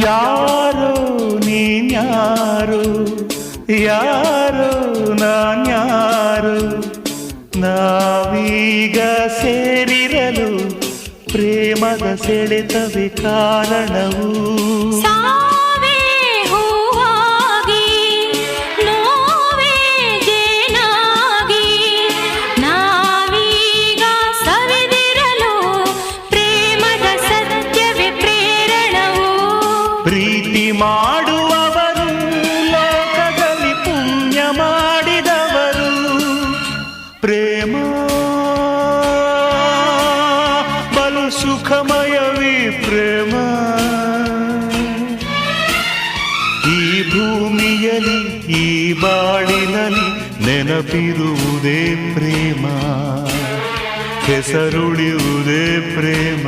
ಯಾರೋ ನೀನ್ಯಾರೋ, ಯಾರೋ ನಾನ್ಯಾರೋ, ನಾವೀಗ ಸೇರಿರಲು ಪ್ರೇಮದ ಸೆಳೆತವೇ ಕಾರಣವು. ಸಾವೇ ಹೂವಾಗಿ, ನೋವೇ ಜೇನಾಗಿ, ನಾವೀಗ ಸವಿದಿರಲು ಪ್ರೇಮದ ಸತ್ಯವೇ ಪ್ರೇರಣವು. ಪ್ರೀತಿ ಮಾಡುವವರು ಲೋಕದಲ್ಲಿ ಪುಣ್ಯ ಮಾಡಿದವರು. ಪ್ರೇಮ ಬಲು ಸುಖಮಯವೇ ಪ್ರೇಮ. ಈ ಭೂಮಿಯಲ್ಲಿ ಈ ಬಾಳಿನಲ್ಲಿ ನೆನಪಿರುವುದೇ ಪ್ರೇಮ, ಹೆಸರುಳಿಯುವುದೇ ಪ್ರೇಮ.